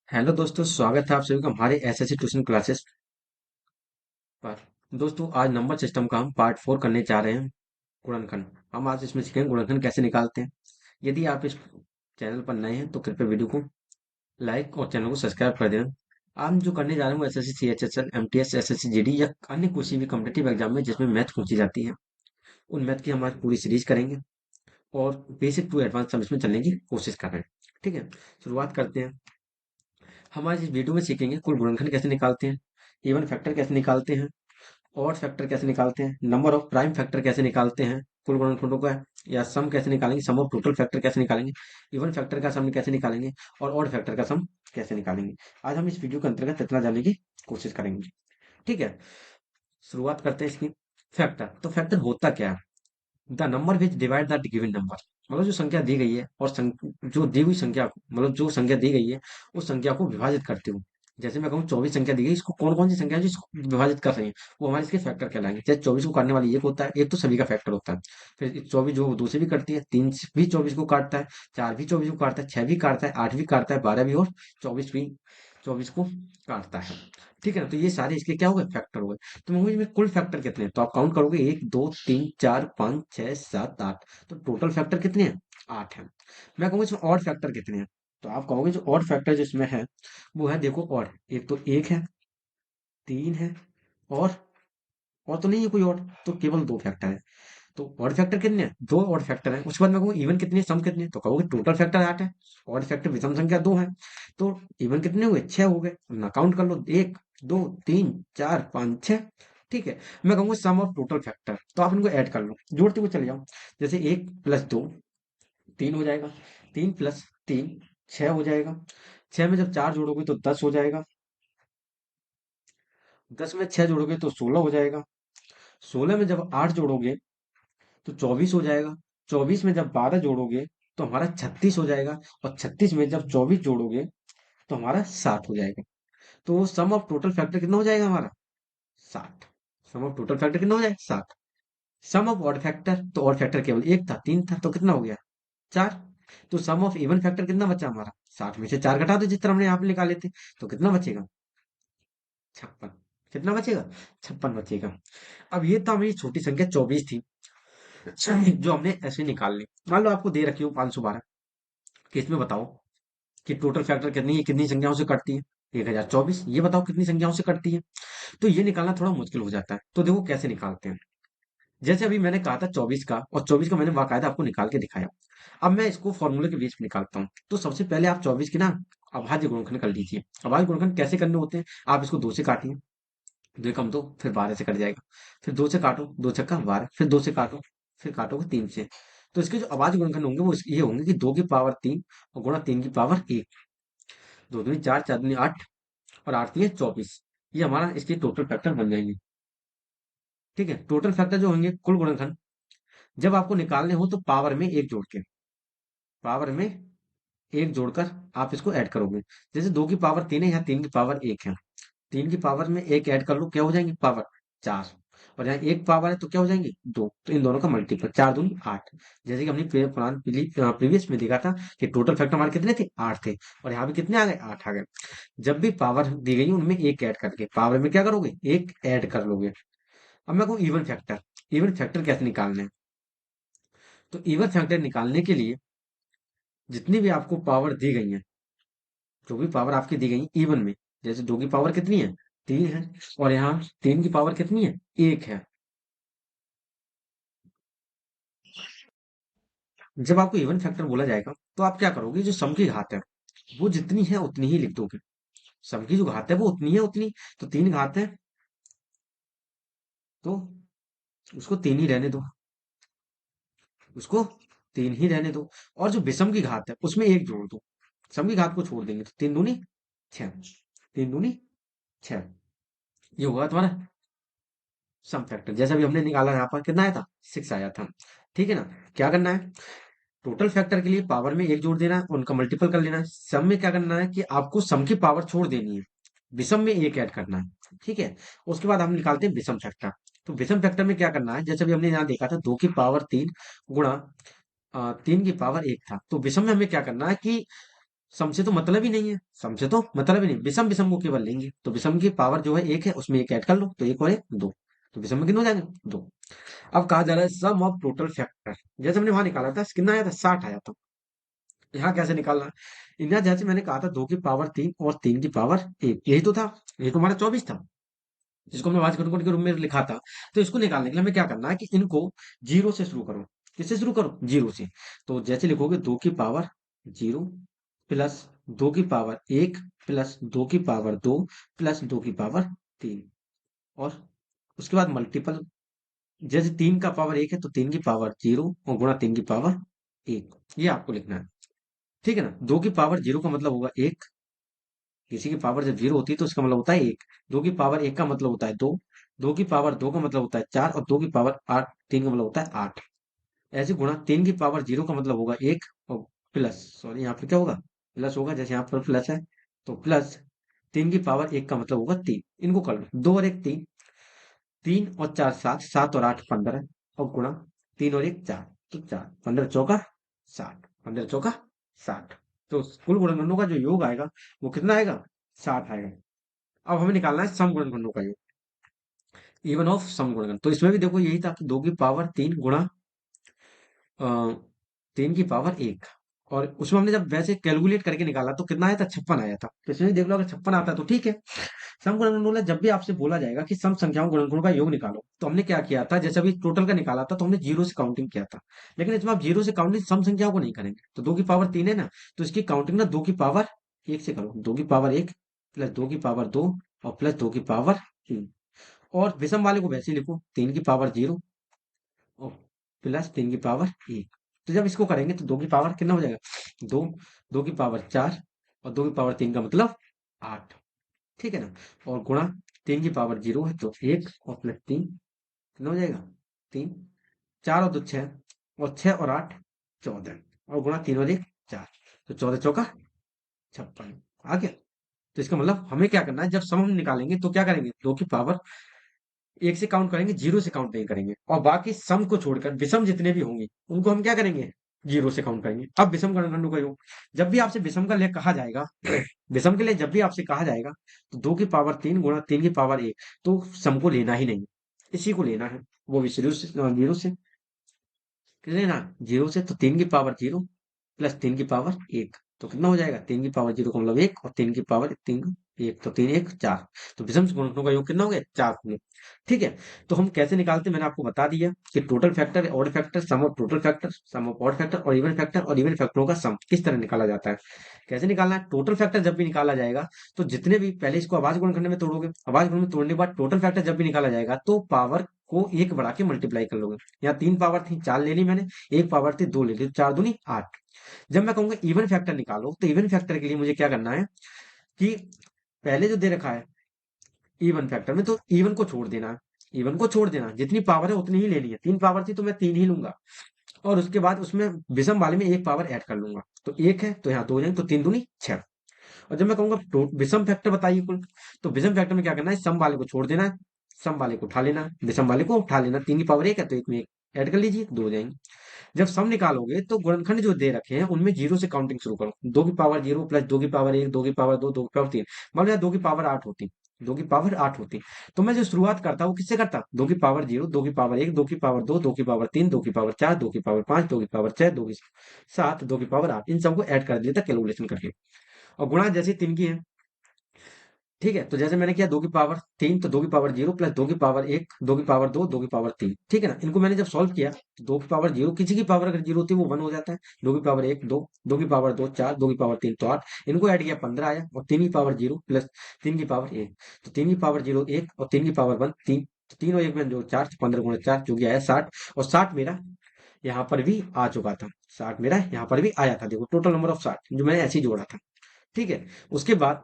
Hello दोस्तों, स्वागत है आप सभी का हमारे एसएससी ट्यूशन क्लासेस पर। दोस्तों, आज नंबर सिस्टम का हम पार्ट 4 करने जा रहे हैं। गुणनखंड हम आज इसमें सीखेंगे गुणनखंड कैसे निकालते हैं। यदि आप इस चैनल पर नए हैं तो कृपया वीडियो को लाइक और चैनल को सब्सक्राइब कर देना। हम जो करने जा रहे हैं वो SSC CHSL MTS SSC GD या अन्य किसी भी कॉम्पिटेटिव एग्जाम में जिसमें मैथ पूछी जाती है, उन मैथ की हम आज पूरी सीरीज करेंगे और बेसिक टू एडवांस हम इसमें चलने की कोशिश कर रहे हैं। ठीक है, शुरुआत करते हैं। हम आज इस वीडियो में सीखेंगे कुल गुणनखंड कैसे निकालते हैं, इवन फैक्टर कैसे निकालते हैं, ऑड फैक्टर कैसे निकालते हैं, नंबर ऑफ प्राइम फैक्टर कैसे निकालते हैं कुल गुणनखंडों का, या सम कैसे निकालेंगे, सम ऑफ टोटल फैक्टर कैसे निकालेंगे, इवन फैक्टर का सम कैसे निकालेंगे और ऑड फैक्टर का सम कैसे निकालेंगे। आज हम इस वीडियो के अंतर्गत इतना जानने की कोशिश करेंगे। ठीक है, शुरुआत करते हैं इसकी। फैक्टर, तो फैक्टर होता क्या है? The number which divide the given number, मतलब जो संख्या दी गई है और जो दी हुई संख्या मतलब जो संख्या दी गई है उस संख्या को विभाजित करते हो। जैसे मैं कहूँ 24 संख्या दी गई, इसको कौन कौन सी संख्या है जो इसको विभाजित कर रही है, वो हमारे इसके फैक्टर कहलाएंगे। जैसे 24 को काटने वाली एक होता है, एक तो सभी का फैक्टर होता है। फिर 24 जो दो से भी कटती है, तीन भी 24 को काटता है, चार भी 24 को काटता है, छह भी काटता है, आठ भी काटता है, 12 भी, और 24 भी 24 को काटता है। ठीक है ना, तो ये सारे इसके क्या हो गए, फैक्टर हो गए। तो मूवी में कुल फैक्टर कितने हैं, तो आप काउंट करोगे, एक दो तीन चार पाँच छह सात आठ। तो टोटल फैक्टर कितने हैं, आठ हैं। मैं कहूंगा इसमें ऑड फैक्टर कितने हैं, तो आप कहोगे जो ऑड फैक्टर जिसमें है वो है, देखो ऑड, एक तो एक है, तीन है, और तो नहीं है कोई और, तो केवल दो फैक्टर है। तो ऑड फैक्टर कितने हैं, दो ऑड फैक्टर है। उसके बाद मैं कहूँगा इवन कितने हैं, सम कितने हैं, तो कहोगे टोटल फैक्टर आठ है, ऑड फैक्टर विषम संख्या दो है। तो इवन कितने हुए, छह हो गए ना, काउंट कर लो, एक दो तीन चार पाँच छह। ठीक है, मैं कहूंगा सम ऑफ टोटल फैक्टर, तो आप इनको ऐड कर लो, जोड़ते हुए चले जाओ। जैसे एक प्लस दो तीन हो जाएगा, तीन प्लस तीन छह हो जाएगा, छह में जब चार जोड़ोगे तो 10 हो जाएगा, 10 में छह जोड़ोगे तो 16 हो जाएगा, 16 में जब आठ जोड़ोगे तो 24 हो जाएगा, 24 में जब 12 जोड़ोगे तो हमारा 36 हो जाएगा, और 36 में जब 24 जोड़ोगे तो हमारा 60 हो जाएगा। तो सम ऑफ टोटल फैक्टर कितना हो जाएगा हमारा, 60। सम ऑफ टोटल फैक्टर कितना हो जाएगा, 60। सम ऑफ ऑड फैक्टर, तो ऑड फैक्टर केवल एक था, तीन था, तो कितना हो गया, चार। तो सम ऑफ इवन फैक्टर कितना बचा हमारा, 60 में से चार घटा दो जिस तरह हमने यहाँ पे निकाले थे, तो कितना बचेगा, 56। कितना बचेगा, 56 बचेगा। अब ये तो हमारी छोटी संख्या 24 थी, जो हमने ऐसे निकाल ली। मान लो आपको दे रखी हो 512, कि इसमें बताओ कि टोटल फैक्टर कितनी है, कितनी संख्याओं से कटती है, 1024, ये बताओ कितनी संख्याओं से कटती है। तो ये निकालना थोड़ा मुश्किल हो जाता है, तो देखो कैसे निकालते हैं। जैसे अभी मैंने कहा था 24 का, और 24 का मैंने बाकायदा आपको निकाल के दिखाया। अब मैं इसको फॉर्मूले के बेस पे निकालता हूँ। तो सबसे पहले आप 24 की ना अभाज्य गुणनखंड कर लीजिए। अभाज्य गुणनखंड कैसे करने होते हैं, आप इसको दो से काटिए, दो कम दो, फिर 12 से कट जाएगा, फिर दो से काटो, दो छक्का 12, फिर दो से काटो, फिर काटोगे तीन से। तो इसके जो अभाज्य गुणनखंड होंगे वो ये होंगे कि दो की पावर तीन और गुणा तीन की पावर एक, दो दूनी चार, चार दूनी आठ, और आठ तीन 24। ये हमारा इसके टोटल फैक्टर बन जाएंगे। ठीक है, टोटल फैक्टर जो होंगे कुल गुणनखंड, जब आपको निकालने हो तो पावर में एक जोड़ के, पावर में एक जोड़कर आप इसको ऐड करोगे। जैसे दो की पावर तीन है, यहाँ तीन की पावर एक है, तीन की पावर में एक ऐड कर लो, क्या हो जाएंगी, पावर चार। और यहाँ एक पावर है तो क्या हो जाएंगे, दो। तो इन दोनों का मल्टीपल, चार दूनी आठ। जैसे कि हमने प्रीवियस में देखा था कि टोटल फैक्टर हमारे कितने थे, आठ थे, और यहाँ भी कितने आ गए, आठ आ गए। जब भी पावर दी गई है उनमें एक ऐड करके पावर में क्या करोगे, एक ऐड कर लोगे। अब मैं कहूँ इवन फैक्टर, इवन फैक्टर कैसे निकालने हैं। तो इवन फैक्टर निकालने के लिए जितनी भी आपको पावर दी गई है, जो भी पावर आपकी दी गई है इवन में, जैसे दो की पावर कितनी है, तीन है, और यहाँ तीन की पावर कितनी है, एक है। जब आपको इवन फैक्टर बोला जाएगा तो आप क्या करोगे, जो सम की घात है वो जितनी है उतनी ही लिख दोगे। सम की जो घात है वो उतनी है उतनी, तो तीन घात है तो उसको तीन ही रहने दो, उसको तीन ही रहने दो। और जो विषम की घात है उसमें एक जोड़ दो, सम की घात को छोड़ देंगे तो तीन दूनी छह, तीन दूनी छह, ये होगा तुम्हारा सम फैक्टर। जैसे अभी हमने निकाला, यहाँ पर कितना आया था, सिक्स आया था। ठीक है ना, क्या करना है, टोटल फैक्टर के लिए पावर में एक जोड़ देना है, उनका मल्टीपल कर लेना है। सम में क्या करना है कि आपको सम की पावर छोड़ देनी है, विषम में एक ऐड करना है। ठीक है, उसके बाद हम निकालते हैं विषम फैक्टर। तो विषम फैक्टर में क्या करना है, जैसे अभी हमने यहाँ देखा था दो की पावर तीन गुणा तीन की पावर एक था, तो विषम में हमें क्या करना है कि सम से तो मतलब ही नहीं है, सम से तो मतलब ही नहीं, विषम विषम को केवल लेंगे, तो विषम की पावर जो है एक है, उसमें एक ऐड कर लो, तो एक और एक दो, तो विषम में कितने हो जाएंगे, दो। अब कहा जा रहा है सम ऑफ टोटल फैक्टर, जैसे हमने वहां निकाला था कितना आया था, 60 आया था। यहाँ कैसे निकालना है, यहाँ जैसे मैंने कहा था 2 की पावर 3 और 3 की पावर 1, यही तो था, यही तो हमारा 24 था, जिसको हमने वाच के रूप में लिखा था। तो इसको निकालने के लिए हमें क्या करना है कि इनको जीरो से शुरू करो। किससे शुरू करो, जीरो से। तो जैसे लिखोगे 2 की पावर 0 प्लस 2 की पावर 1 प्लस 2 की पावर 2 प्लस 2 की पावर 3, और उसके बाद मल्टीपल, जैसे 3 का पावर 1 है तो 3 की पावर 0 और गुणा 3 की पावर 1, ये आपको लिखना है। ठीक है ना, 2 की पावर 0 का मतलब होगा 1, किसी की पावर जब 0 होती है तो उसका मतलब होता है 1, 2 की पावर 1 का मतलब होता है 2, 2 की पावर 2 का मतलब होता है 4, और 2 की पावर 3 का मतलब होता है 8। ऐसे गुणा 3 की पावर 0 का मतलब होगा 1, और प्लस, सॉरी यहाँ पर क्या होगा, प्लस होगा, जैसे यहाँ पर प्लस है, तो प्लस 3 की पावर 1 का मतलब होगा 3, इनको कर लो, 2 और 1 3, 3 और 4 7, 7 और 8 15, और गुणा 3 और 1 4, तो 4, 15 चौका 60, 15 चौका 60, तो कुल गुणनखंडों का जो योग आएगा वो कितना आएगा, 60 आएगा। अब हमें निकालना है सम गुणनखंडों का योग, इवन ऑफ सम गुणनखंड। तो इसमें भी देखो यही था कि 2 की पावर 3 गुणा 3 की पावर 1, और उसमें हमने जब वैसे कैलकुलेट करके निकाला तो कितना आया था, 56 आया था। तो इसमें भी देख लो, अगर 56 आता है तो ठीक है। सम गुणनखंड बोला, जब भी आपसे बोला जाएगा कि सम संख्याओं गुणनखंडों का योग निकालो, तो हमने क्या किया था, जैसे अभी टोटल का निकाला था तो हमने जीरो से काउंटिंग किया था। लेकिन इसमें आप जीरो से काउंटिंग सम संख्याओं को नहीं करेंगे, तो 2 की पावर 3 है ना, तो इसकी काउंटिंग ना 2 की पावर 1 से करो, 2 की पावर 1 प्लस 2 की पावर 2 और प्लस 2 की पावर 3, और विषम वाले को वैसे ही लिखो, 3 की पावर 0 और प्लस 3 की पावर 1। तो जब इसको करेंगे तो 2 की पावर कितना हो जाएगा, 2, 2 की पावर 4 और 2 की पावर 3 का मतलब 8। ठीक है ना, और गुणा 3 की पावर 0 है तो 1 और प्लस 3 कितना हो जाएगा, 3, 4 और 2 6, और 6 और 8 14, और गुणा 3 और 1 4, तो 14 चौका 56 आ गया। तो इसका मतलब हमें क्या करना है, जब सम हम निकालेंगे तो क्या करेंगे, 2 की पावर 1 से काउंट करेंगे, जीरो से काउंट नहीं करेंगे, और बाकी सम को छोड़कर विषम जितने भी होंगे उनको हम क्या करेंगे, जीरो से काउंट करेंगे। अब विषम गणखंडों का योग, जब भी आपसे विषम का लेख कहा जाएगा, विषम के लिए जब भी आपसे कहा जाएगा, तो 2 की पावर 3 गुणा 3 की पावर 1, तो सम को लेना ही नहीं, इसी को लेना है, वो भी जीरो से लेना, जीरो से, तो 3 की पावर 0 प्लस 3 की पावर 1, तो कितना हो जाएगा, 3 की पावर 0 का मतलब 1, और 3 की पावर 3 1, तो 3 1 4, तो विषम गुणनखंडों का योग कितना हो गया, 4 हो गया। ठीक है, तो हम कैसे निकालते हैं मैंने आपको बता दिया कि total factor, odd factor, sum of total factor, sum of odd factor, और इवन फैक्टर, और इवन फैक्टरों का सम किस तरह निकाला जाता है। कैसे निकालना है, टोटल फैक्टर जब भी निकाला जाएगा, तो जितने भी, पहले इसको अभाज्य गुणनखंड में तोड़ोगे, अभाज्य गुणन में तोड़ने के बाद टोटल फैक्टर जब भी निकाला जाएगा तो पावर को एक बढ़ा के मल्टीप्लाई कर लोगे। यहाँ 3 पावर थी, 4 ले ली मैंने, 1 पावर थी, 2 ले ली, तो 4 दूनी 8। जब मैं कहूंगा इवन फैक्टर निकालो, तो इवन फैक्टर के लिए मुझे क्या करना है कि पहले जो दे रखा है इवन फैक्टर में, तो इवन को छोड़ देना है, इवन को छोड़ देना, जितनी पावर है उतनी ही लेनी है, 3 पावर थी तो मैं 3 ही लूंगा, और उसके बाद उसमें विषम वाले में 1 पावर ऐड कर लूंगा, तो 1 है तो यहाँ 2 जाएंगे, तो 3 दूनी 6। और जब मैं कहूंगा विषम फैक्टर बताइए कुल, तो विषम फैक्टर में क्या करना है, सम वाले को छोड़ देना है, सम वाले को उठा लेना है, विषम वाले को उठा लेना, 3 की पावर 1 है तो एक में एक ऐड कर लीजिए, 2 हो जाएंगे। जब सम निकालोगे तो गुणनखंड जो दे रखे हैं उनमें जीरो से काउंटिंग शुरू करो, 2 की पावर 0 प्लस 2 की पावर 1, 2 की पावर 2, 2 की पावर 3, मान लो यार 2 की पावर 8 होती, 2 की पावर 8 होती, तो मैं जो शुरुआत करता वो किससे करता, 2 की पावर 0, 2 की पावर 1, 2 की पावर 2, 2 की पावर 3, 2 की पावर 4, 2 की पावर 5, 2 की पावर 6, 2 की 7, 2 की पावर 8, इन सबको ऐड कर दिया था कैलकुलेशन करके, और गुणा जैसे 3 की है। ठीक है, तो जैसे मैंने किया 2 की पावर 3, तो 2 की पावर 0 प्लस 2 की पावर 1, 2 की पावर 2, 2 की पावर 3, ठीक है ना, इनको मैंने जब सॉल्व किया तो 2 की पावर 0, किसी की पावर अगर 0 होती है वो 1 हो जाता है, 2 की पावर 1 2, 2 की पावर 2 4, 2 की पावर 3 तो 8, इनको ऐड किया 15 आया, और 3 की पावर 0 प्लस 3 की पावर 1, तो 3 की पावर 0 1, और 3 की पावर 1 3, तो 3 और 1 में जो 4, 15 गुणा 4 जो कि आया 60, और 60 मेरा यहाँ पर भी आ चुका था, 60 मेरा यहाँ पर भी आया था, देखो टोटल नंबर ऑफ 60 जो मैंने ऐसे ही जोड़ा था। ठीक है, उसके बाद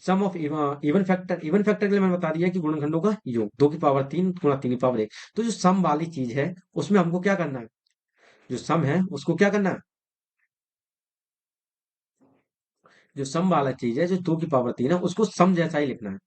sum of even factor, even factor के लिए मैंने बता दिया कि गुणनखंडों का योग, 2 की पावर 3 गुणा 3 की पावर 1, तो जो सम वाली चीज है उसमें हमको क्या करना है, जो सम है उसको क्या करना है, जो सम वाला चीज है जो 2 की पावर 3 है उसको सम जैसा ही लिखना है,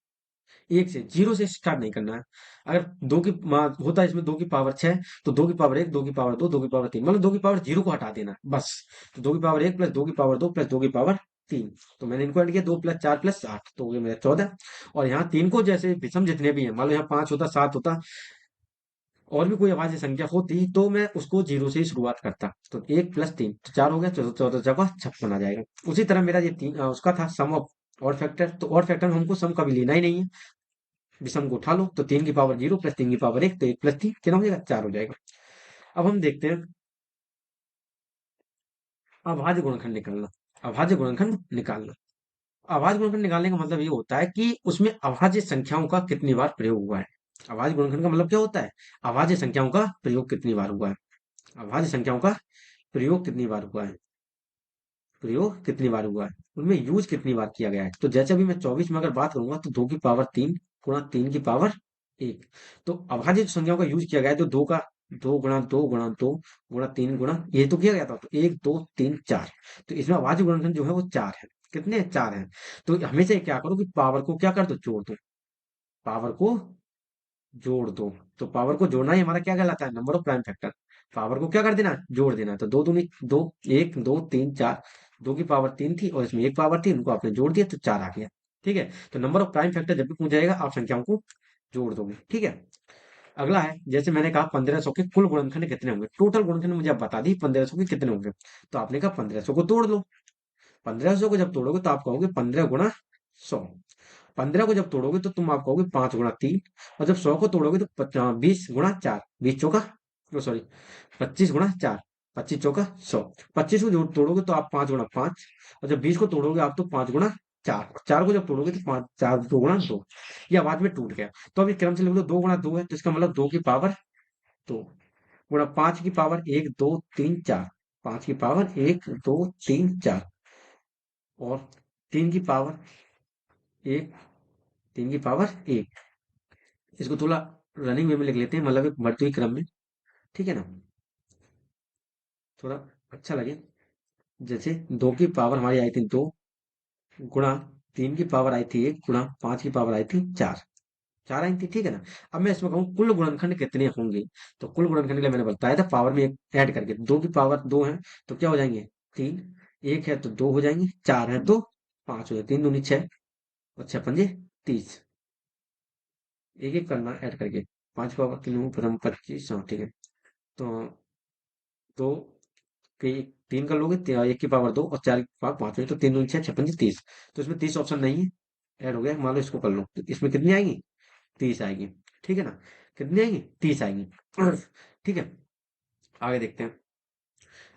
एक से, जीरो से स्टार्ट नहीं करना है। अगर होता है इसमें 2 की पावर 6, तो 2 की पावर 1, 2 की पावर 2, 2 की पावर 3, मतलब 2 की पावर 0 को हटा देना है बस, तो 2 की पावर 1 प्लस 2 की पावर 2 प्लस 2 की पावर 3। तो मैंने इनको ऐड किया, 2 + 4 + 8 तो हो गया मेरा 14। और यहाँ 3 को जैसे विषम जितने भी हैं, मान लो यहाँ 5 होता, 7 होता, और भी कोई अभाज्य संख्या होती तो मैं उसको जीरो से ही शुरुआत करता। तो 1 + 3 तो 4 हो गया, 14 14 56 आ जाएगा। उसी तरह मेरा ये तीन उसका था सम ऑफ और फैक्टर। तो और फैक्टर में हमको सम कभी लेना ही नहीं है, विषम को उठा लो। तो 3 की पावर 0 + 3 की पावर 1, तो 1 + 3 कितना हो जाएगा, 4 हो जाएगा। अब हम देखते हैं अभाज्य गुणनखंड निकालना। अभाज्य गुणनखंड निकालना, अभाज्य गुणनखंड निकालने का मतलब ये होता है कि उसमें अभाज्य संख्याओं का कितनी बार प्रयोग हुआ है। अभाज्य गुणनखंड का मतलब क्या होता है, अभाज्य संख्याओं का प्रयोग कितनी बार हुआ है। अभाज्य संख्याओं का प्रयोग कितनी बार हुआ है, प्रयोग कितनी बार हुआ है, उनमें यूज कितनी बार किया गया है। तो जैसे अभी मैं 24 में अगर बात करूंगा तो 2 की पावर 3 गुणा 3 की पावर 1। तो अभाज्य संख्याओं का यूज किया गया है, तो 2 का 2 गुणा 2 गुणा 2 गुणा 3 गुणा ये तो किया गया था, तो 1 2 3 4। तो इसमें अभाज्य गुणनखंड जो है वो 4 है। कितने, 4 है। तो हमेशा ये क्या करो कि पावर को क्या कर दो, जोड़ दो, पावर को जोड़ दो। तो पावर को जोड़ना ही हमारा क्या कहलाता है, number of prime factor. Power को क्या कर देना, जोड़ देना। तो दो दूनी दो, 1 2 3 4, 2 की पावर 3 थी और इसमें 1 पावर थी, उनको आपने जोड़ दिया तो 4 आ गया। ठीक है, तो नंबर ऑफ प्राइम फैक्टर जब भी पूछ जाएगा आप संख्याओं को जोड़ दोगे। ठीक है, अगला है, जैसे मैंने कहा 1500 के कुल गुणनखंड कितने होंगे, टोटल गुणनखंड मुझे आप बता दी 1500 के कितने होंगे। तो आपने कहा 1500 को तोड़ लो। 1500 को जब तोड़ोगे तो आप कहोगे 15 × 100। 15 को जब तोड़ोगे तो तुम आप कहोगे 5 × 3। और जब 100 को तोड़ोगे तो 20 × 4, 20 चौका, सॉरी 25 × 4, 25 चौका 100। 25 को जो तोड़ोगे तो आप 5 × 5। और जब 20 को तोड़ोगे आप तो 5 × 4, 4 को जब तोड़ोगे तो 5 4 2 × 2। ये आवाज में टूट गया। तो अभी क्रम से लिख लो, 2 × 2 है तो इसका मतलब 2 की पावर 2 गुणा 5 की पावर 1 2 3 4, 5 की पावर 1 2 3 4, और 3 की पावर 1, 3 की पावर 1। इसको थोड़ा रनिंग वे में लिख लेते हैं, मतलब एक बढ़ती हुई क्रम में। ठीक है ना, थोड़ा अच्छा लगे। जैसे 2 की पावर हमारी आई थी 2 गुणा 3 की पावर आई थी 1 गुणा 5 की पावर आई थी 4, 4 आई थी। ठीक है ना, अब मैं इसमें कहूँ कुल गुणनखंड कितने होंगे। तो कुल गुणनखंड के लिए मैंने बताया था पावर में एक ऐड करके, 2 की पावर 2 है तो क्या हो जाएंगे 3, 1 है तो 2 हो जाएंगे, 4 है तो 5 हो जाए, 3 दूनी 6 और 6 पंजे 30। एक एक करना ऐड करके, 5 की पावर 3 प्रथम 25, हाँ ठीक है। तो दो के 3 कर लोगे, 1 की पावर 2 और 4 की पावर 5 तो 3 दूनी 6 6 पंजे 30। तो इसमें 30 ऑप्शन नहीं है, ऐड हो गया। मान लो इसको कर लो तो इसमें कितनी आएगी, 30 आएगी। ठीक है ना, कितनी आएगी, 30 आएगी। ठीक है, आगे देखते हैं।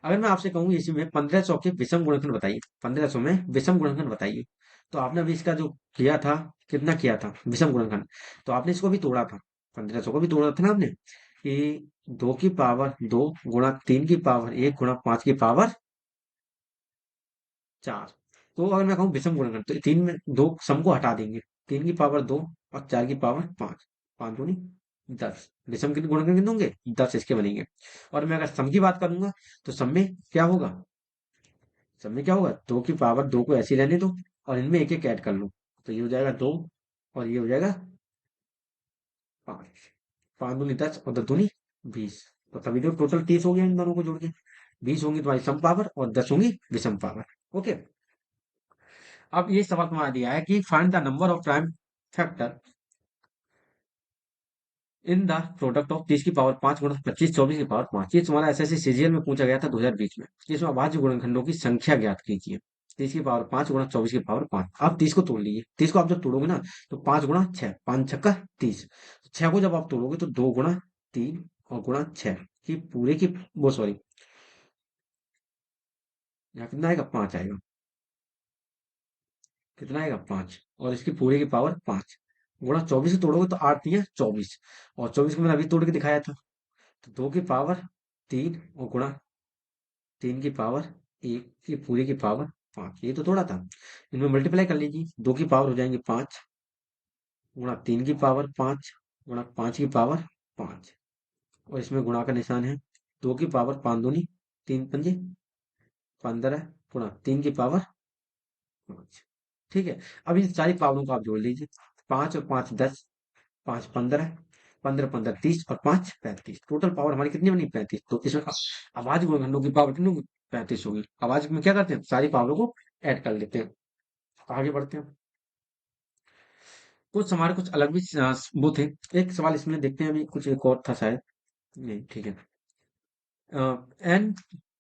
अगर मैं आपसे कहूँ इसी में 1500 के विषम गुणनखंड बताइए, 1500 में विषम गुणनखंड बताइए। तो आपने अभी इसका जो किया था, कितना किया था विषम गुणनखंड, तो आपने इसको भी तोड़ा था, 1500 को भी तोड़ा था ना आपने, कि 2 की पावर 2 गुणा 3 की पावर 1 गुणा 5 की पावर 4। तो अगर मैं कहूँ विषम गुणनखंड तो तीन में दो सम को हटा देंगे, 3 की पावर 2 और 4 की पावर 5, 5 दूनी 10। विषम के गुणनखंड कितने होंगे, 10 इसके बनेंगे। और मैं अगर सम की बात करूंगा तो सम में क्या होगा, सब में क्या होगा, 2 की पावर 2 को ऐसे ही रहने दो और इनमें एक एक ऐड कर लो। तो ये हो जाएगा 2 और ये हो जाएगा 5, 5 दूनी 10 और 10 दूनी 20। तो तभी तो टोटल 30 हो गया इन दोनों को जोड़ के। 20 होंगी तुम्हारी सम पावर और 10 होंगी विषम पावर। ओके, अब ये सवाल तुम्हारा दिया है कि find the number of prime factor in the product of 30 की पावर 5 गुणा 25 24 की पावर 5। ये तुम्हारा एसएससी सीजीएल में पूछा गया था 2020 में। इसमें अभाज्य गुणनखंडों की संख्या ज्ञात कीजिए। 30 की पावर 5 गुणा 24 की पावर 5। आप 30 को तोड़ लीजिए, 30 को आप जब तोड़ोगे ना तो 5 गुणा 6, 5 छक्का 30। 6 को जब आप तोड़ोगे तो 2 गुणा 3 और गुणा 6 की पूरे की, वो सॉरी यहाँ कितना आएगा, 5 आएगा। कितना आएगा, 5, और इसकी पूरे की पावर 5 गुणा 24 से तोड़ोगे तो 8 दिया 24, और 24 को मैंने अभी तोड़ के दिखाया था। तो 2 की पावर 3 और गुणा 3 की पावर 1 की पूरी की पावर 5, ये तो थोड़ा था। इनमें मल्टीप्लाई कर लीजिए, 2 की पावर हो जाएंगे 5 गुणा 3 की पावर 5 गुणा 5 की पावर 5, और इसमें गुणा का निशान है। 2 की पावर 5 दूनी 3 पंजे 15 गुणा 3 की पावर 5। ठीक है, अब इन सारी पावरों को आप जोड़ लीजिए, 5 और 5 10, 5 15, 15 15 30 और 5 35। टोटल पावर हमारी कितनी बनी, 35। तो इसमें आवाज गुणनखंडों की पावर कितनी होगी, 35 होगी। आवाज में क्या करते हैं, सारी पावरों को ऐड कर लेते हैं। आगे बढ़ते हैं। कुछ हमारे कुछ अलग भी वो थे। एक सवाल इसमें देखते हैं, अभी कुछ एक और था शायद। नहीं, ठीक है। एन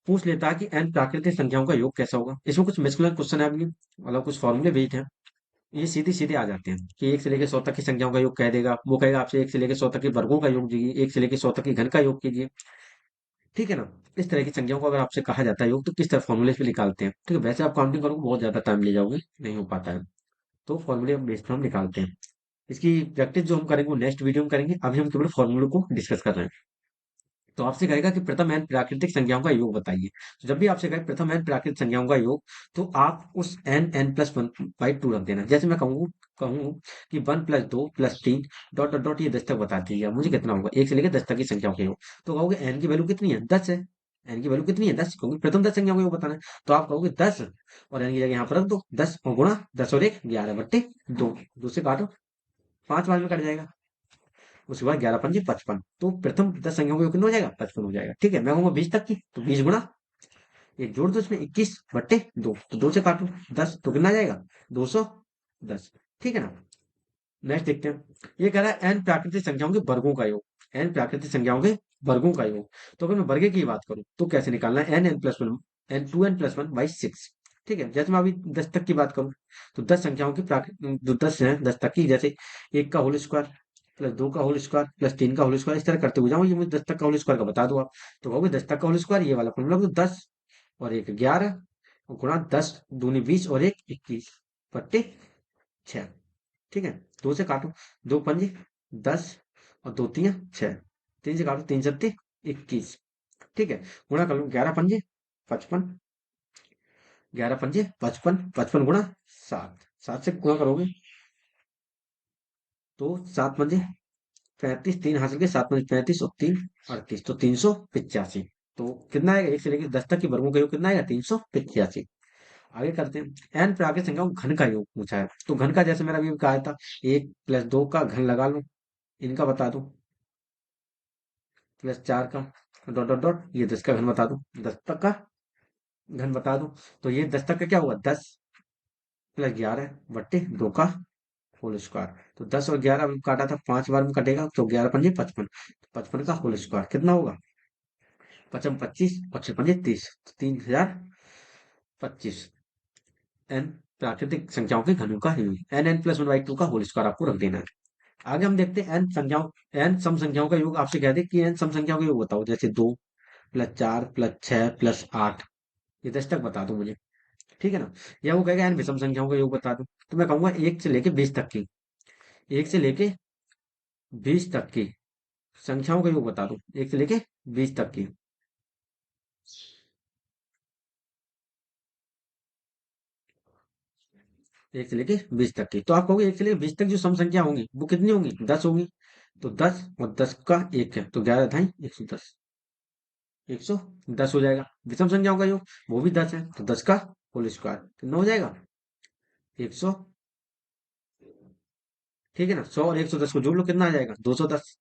पूछ लेता है कि एन प्राकृतिक संख्याओं का योग कैसा होगा। इसमें कुछ मुश्किल क्वेश्चन है अभी, मतलब कुछ फॉर्मूले बेस्ड हैं। ये सीधे सीधे आ जाते हैं कि 1 से लेकर 100 तक की संख्याओं का योग कह देगा, वो कहेगा आपसे 1 से लेकर 100 तक के वर्गों का योग कीजिए, 1 से लेकर 100 तक के घन का योग कीजिए। ठीक है ना। इस तरह की संख्याओं को अगर आपसे कहा जाता है योग, तो किस तरह फॉर्मूले पे निकालते हैं। ठीक है, वैसे आप काउंटिंग करोगे बहुत ज्यादा टाइम ले जाओगे, नहीं हो पाता है। तो फॉर्मूले बेस्ड पे हम निकालते हैं। इसकी प्रैक्टिस जो हम करेंगे वो नेक्स्ट वीडियो में करेंगे, अभी हम केवल फॉर्मूले को डिस्कस कर रहे हैं। तो आपसे कहेगा कि प्रथम n प्राकृतिक संख्याओं का योग बताइए। तो जब भी आपसे कहे प्रथम n प्राकृतिक संख्याओं का योग, तो आप उस n+1/2 रख देना। जैसे मैं कहूँ कहूँ कि 1+2+3 डॉट डॉट डॉट, ये 10 तक बता दीजिएगा मुझे कितना होगा, 1 से लेकर 10 तक की संख्याओं के योग। तो कहोगे n की वैल्यू कितनी है, 10 है। n की वैल्यू कितनी है, 10, क्योंकि प्रथम 10 संख्याओं का योग बताना है। तो आप कहोगे 10, और n की जगह यहाँ पर रख दो 10, और गुणा 10 और 1 11/2, 2 से काटो, 5 बार में कट जाएगा। उसके बाद 11×5 = 55। तो प्रथम 10 संख्याओं का योग कितना हो जाएगा, 55 हो जाएगा। ठीक है, मैं कहूंगा 20 तक की, तो 20 गुणा, ये जोड़ दो इसमें, 21/2, तो 2 से काटो, 10, तो कितना आ जाएगा, 210। ठीक है ना। नेक्स्ट देखते हैं। ये कह रहा है एन प्राकृतिक संख्याओं के वर्गों का योग, एन प्राकृतिक संख्याओं के वर्गों का योग। तो अगर मैं वर्ग की बात करूं तो कैसे निकालना है, n+1, n2n+1/6। ठीक है, जैसे मैं अभी 10 तक की बात करूं, तो 10 संख्याओं की जो 10 है, 10 तक की, जैसे 1 का होल स्क्वायर प्लस 2 का होल स्क्वायर प्लस 3 का होल स्क्वायर, इस तरह करते हुए जाऊं, ये मुझे 10 तक का होल स्क्वायर का बता दो आप। तो कहोगे 10 तक का होल स्क्वायर, ये वाला फॉर्मूला, तो 10 और 1 11, और गुणा 10 दूनी 20 और 1 21/6। ठीक है, 2 से काटो, 2×5 10, और 2×3 6, 3 से काटो, 3×7 21। ठीक है, गुणा कर लो, 11×5 55, 11×5 55, 55 गुणा 7, 7 से गुणा करोगे तो 7×5 35, 3 हासिल के, 7×5 35 और 3 38, तो 385। तो कितना आएगा, 1 से लेकर 10 तक की वर्गों का योग कितना आएगा, 385। आगे करते हैं। एन प्राकृतिक संख्याओं घन का योग पूछा है, तो घन का जैसे मैंने अभी कहा था, 1+2 का घन लगा लो, इनका बता दो, +4 का डॉट डॉट डॉट, ये 10 का घन बता दो, 10 तक का घन बता दो। तो ये 10 तक का क्या हुआ, 10+11/2 का होल स्क्वायर। तो 10 और 11 अभी काटा था, 5 बार में कटेगा, तो 11×5 55, तो 55 का होल स्क्वायर कितना होगा, 55 25 और 6×5 30, तो 3025। एन प्राकृतिक संख्याओं के घनों का योग, n+1/2 का होल स्क्वायर आपको रख देना है। आगे हम देखते हैं एन सम संख्याओं का योग। आपसे कहते हैं कि एन सम संख्याओं का योग बताओ, जैसे 2+4+6+8, ये 10 तक बता दो मुझे। ठीक है ना। या वो कहेगा एन विषम संख्याओं का योग बता दो, तो मैं कहूंगा 1 से लेके 20 तक की, 1 से लेके 20 तक की संख्याओं का योग बता दो, 1 से लेके 20 तक की। 1 से लेके 20 तक की, तो आप कहोगे 1 से लेके 20 तक जो सम संख्या होंगी वो कितनी होंगी, 10 होंगी। तो 10 और 10 का 1 है, तो 11×2 = 110, 110 हो जाएगा। विषम संख्याओं का योग, वो भी 10 है, तो 10 का होल स्क्वायर कितना हो जाएगा, 100। ठीक है ना, 100 और 110 को जोड़ लो, कितना आ जाएगा, 210।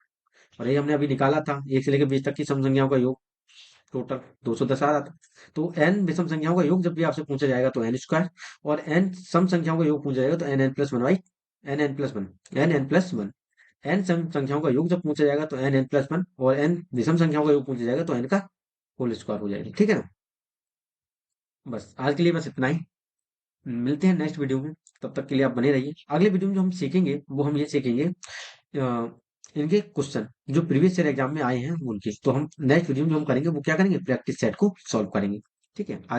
और ये हमने अभी निकाला था 1 से लेकर 20 तक की सम संख्याओं का योग, टोटल 210 आ रहा था। तो एन विषम संख्याओं का योग जब भी आपसे पूछा जाएगा तो n², और एन सम संख्याओं का योग पूछा जाएगा तो N N plus one, N सम संख्याओं का योग जब पूछा जाएगा तो एन+1, और एन विषम संख्याओं का योग पूछा जाएगा तो एन का होल स्क्वायर हो जाएगा। ठीक है ना। बस आज के लिए बस इतना ही, मिलते हैं नेक्स्ट वीडियो में। तब तक के लिए आप बने रहिए। अगले वीडियो में जो हम सीखेंगे वो हम ये सीखेंगे, इनके क्वेश्चन जो प्रीवियस ईयर एग्जाम में आए हैं उनके, तो हम नेक्स्ट वीडियो में जो हम करेंगे वो क्या करेंगे, प्रैक्टिस सेट को सॉल्व करेंगे। ठीक है, आज